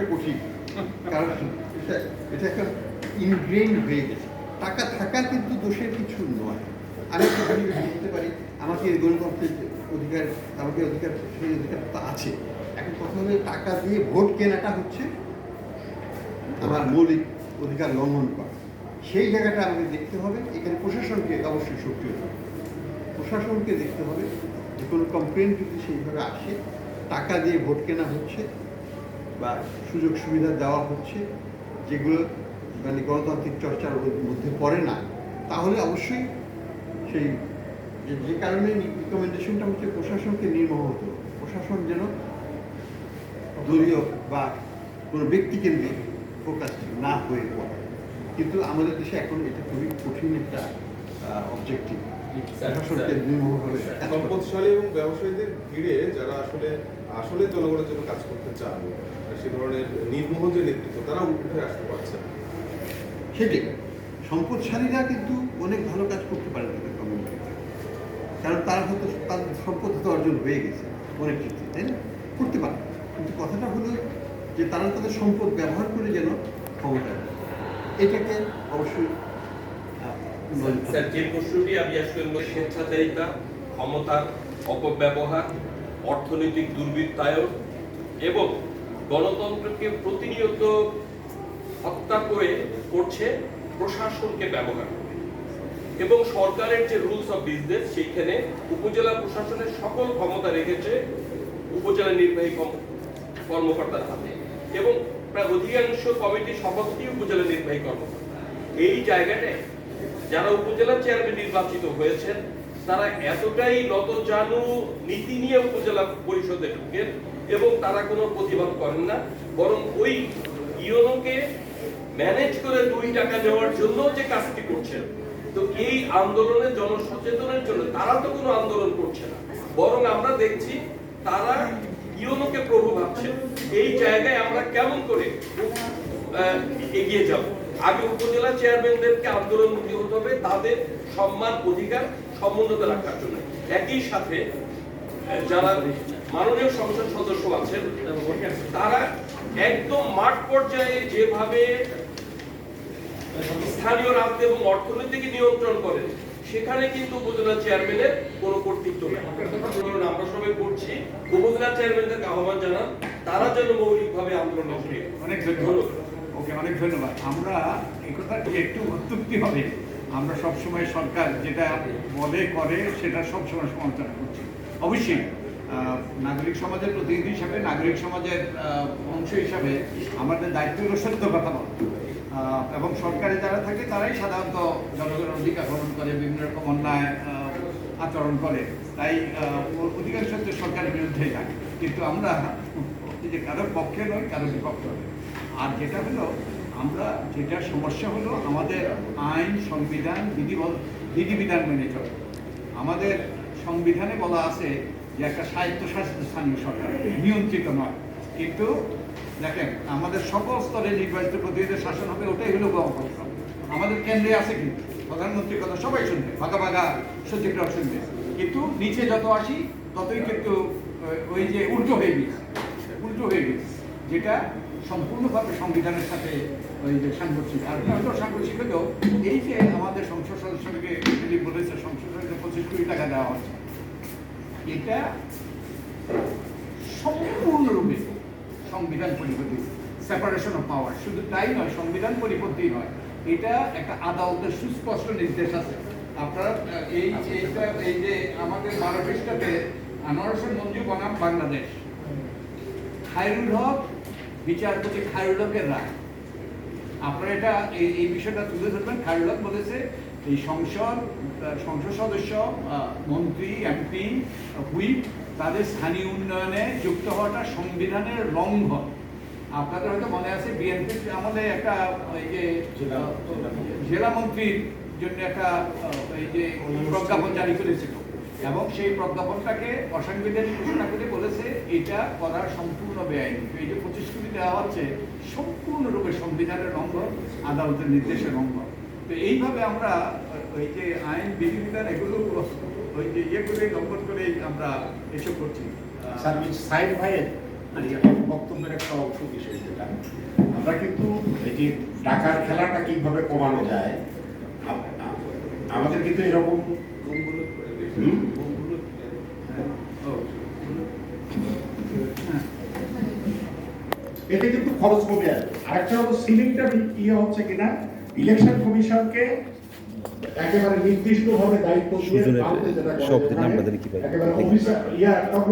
ব্যাপারটা কঠিন, কারণ এটা একটা ইনগ্রেইন হয়ে গেছে। টাকা থাকা কিন্তু দোষের কিছু নয়। আমি একটা ধনী ব্যক্তি হতে পারি, আমাকে গণতন্ত্রের অধিকার, আমাকে অধিকার, সেই অধিকারটা আছে। এখন কথা হলে টাকা দিয়ে ভোট কেনাটা হচ্ছে আমার মৌলিক অধিকার লঙ্ঘন করা। সেই জায়গাটা আমাকে দেখতে হবে। এখানে প্রশাসনকে অবশ্যই সক্রিয় হবে, প্রশাসনকে দেখতে হবে যে কোনো কমপ্লেন যদি সেইভাবে আসে, টাকা দিয়ে ভোট কেনা হচ্ছে বা সুযোগ সুবিধা দেওয়া হচ্ছে যেগুলো মানে গণতান্ত্রিক চর্চার মধ্যে পড়ে না, তাহলে অবশ্যই সেই যে কারণে রিকমেন্ডেশনটা হচ্ছে প্রশাসনকে নির্মম হতে হবে। প্রশাসন যেন দলীয় বা কোনো ব্যক্তিকেন্দ্রিক ফোকাস না হয়ে পড়ে। কিন্তু আমাদের দেশে এখন এটা খুবই কঠিন একটা অবজেক্টিভ, প্রশাসনকে নির্মমভাবে। সম্পদশালী এবং ব্যবসায়ীদের ভিড়ে যারা আসলে আসলে জনগণের জন্য কাজ করতে চান, সে ধরনের নির্মোহ যে নেতৃত্ব, তারা উঠে আসতে পারছে না। সেটাই, সম্পদশালীরা কিন্তু অনেক ভালো কাজ করতে পারে তাদের কমিউনিটিতে, কারণ তারা হয়তো তাদের সম্পদ হয়তো অর্জন হয়ে গেছে অনেক ক্ষেত্রে, তাই না? করতে পারে, কিন্তু কথাটা হলো যে তারা তাদের সম্পদ ব্যবহার করে যেন ক্ষমতা দেয়, এটাকে অবশ্যই। স্যার, যে প্রশ্নটি আমি আসলে স্বেচ্ছাচারিতা, ক্ষমতার অপব্যবহার, অর্থনৈতিক দুর্বৃত্তায়ন এবং গণতন্ত্রকে প্রতিনিয়ত হত্যা করছে প্রশাসনকে ব্যবহার করে, এবং সরকারের যে রুলস অফ বিজনেস, সেইখানে উপজেলা প্রশাসনের সকল ক্ষমতা রেখেছে উপজেলা নির্বাহী কর্মকর্তার হাতে, এবং প্রায় অধিকাংশ কমিটির সভাপতি উপজেলা নির্বাহী কর্মকর্তা। এই জায়গাটায় যারা উপজেলা চেয়ারম্যান নির্বাচিত হয়েছেন, তারা এতটাই নতজানু নীতি নিয়ে উপজেলা পরিষদে ঢুকেন এবং তারা কোনো প্রতিবাদ করেন না, বরং ওই ইউনোকে ম্যানেজ করে 2 টাকা নেওয়ার জন্য যে কাজটি করছেন। তো এই আন্দোলনে জনসচেতনের জন্য তারা তো কোনো আন্দোলন করছে না, বরং আমরা দেখছি তারা ইউনোকে প্রভু ভাবছেন। এই জায়গায় আমরা কেমন করে এগিয়ে যাব? আগে উপজেলা চেয়ারম্যানদেরকে আন্দোলনমুখী হতে হবে, তাদের সম্মান অধিকার সমুন্নত রাখার জন্য। একই সাথে যারা মাননীয় সংসদ সদস্য আছেন, তারা একদম মাঠ পর্যায়ে যেভাবে স্থানীয় রাজনীতি এবং অর্থনীতিকে নিয়ন্ত্রণ করেন, সেখানে কিন্তু উপজেলা চেয়ারম্যানের কোনো কর্তৃত্ব নেই। আমরা সবাই করছি, উপজেলা চেয়ারম্যানদেরকে আহ্বান জানান, তারা যেন মৌলিকভাবে আন্দোলন করে। অনেক ধন্যবাদ। ওকে, অনেক ধন্যবাদ। আমরা এই কথা একটু অত্যুক্তি হবে, আমরা সবসময় সরকার যেটা বলে করে সেটা সবসময় সমালোচনা করছি। অবশ্যই নাগরিক সমাজের প্রতিনিধি হিসাবে, নাগরিক সমাজের অংশ হিসাবে আমাদের দায়িত্ব হলো সত্য কথা বলা, এবং সরকারে যারা থাকে তারাই সাধারণত জনগণের অধিকার হরণ করে, বিভিন্ন রকম অন্যায় আচরণ করে, তাই অধিকাংশ সরকারের বিরুদ্ধেই থাকে। কিন্তু আমরা যে কারোর পক্ষে নয়, কারোর বিপক্ষে নয়। আর যেটা হলো, আমরা যেটা সমস্যা হলো, আমাদের আইন, সংবিধান, বিধিবিধান মেনে চলে। আমাদের সংবিধানে বলা আছে যে একটা স্বায়ত্তশাসিত স্থানীয় সরকার, নিয়ন্ত্রিত নয়। কিন্তু দেখেন, আমাদের সকল স্তরে নির্বাচিত প্রতিনিধিদের শাসন হবে, ওটাই হলো গণতন্ত্র। আমাদের কেন্দ্রে আছে কিন্তু প্রধানমন্ত্রীর কথা সবাই শুনবে, ভাগা ভাগা সচিবরাও শুনবে, কিন্তু নিচে যত আসি ততই কিন্তু ওই যে উল্টো হয়ে গেছে, যেটা সম্পূর্ণভাবে সংবিধানের সাথে ওই যে সাংঘর্ষিক। আর হয়তো সাংঘর্ষিক হলেও এই যে আমাদের সংসদ সদস্যকে বলেছে সংসদ সদস্য 25 কোটি টাকা দেওয়া হচ্ছে, এটা সম্পূর্ণরূপে সংবিধান পরিপন্থী, সেপারেশন অফ পাওয়ার। শুধু তাই নয়, সংবিধান পরিপন্থী নয়, এটা একটা আদালতের সুস্পষ্ট নির্দেশ আছে। আপনারা এই যে আমাদের 12 পৃষ্ঠাতে আনোয়ার হোসেন মঞ্জু বনাম বাংলাদেশ, খায়রুল হক, বিচারপতি খায়রুল হকের রায়, আপনারা এটা এই বিষয়টা তুলে ধরবেন। খায়রুল হক বলেছে এই সংসদ সদস্য, মন্ত্রী, এমপি, হুইপ তাদের স্থানীয় উন্নয়নে যুক্ত হওয়াটা সংবিধানের লঙ্ঘন। আপনাদের হয়তো মনে আছে বিএনপির আমলে একটা ওই যে জেলা মন্ত্রীর জন্য একটা এই যে প্রজ্ঞাপন জারি করেছিল, এবং সেই প্রজ্ঞাপনটাকে অসাংবিধানিক ঘোষণা করে বলেছে এটা করার সম্পূর্ণ বেআইনি। এই যে 25 কোটি দেওয়া হচ্ছে সম্পূর্ণরূপে সংবিধানের লঙ্ঘন, আদালতের নির্দেশের লঙ্ঘন। তো এইভাবে আমরা ওই যে আইন, বিধিবিধান এগুলো ওই যে করে লঙ্ঘন করে আমরা এসব করছি। সাইড ভাইয়ের আর এই আমার বক্তব্যের একটা অংশ বিষয় যেটা আমরা কিন্তু এই যে টাকার খেলাটা কিভাবে কমানো যায় আমাদের কিন্তু এরকম এতে কিন্তু খরচ কমে আসবে। আরেকটা হলো সিলিংটা ইয়ে হচ্ছে কিনা ইলেকশন কমিশনকে একেবারে নির্দিষ্টভাবে দায়িত্ব দিয়ে সুজনের শব্দের নামটা জানি কি পাই একেবারে অফিসার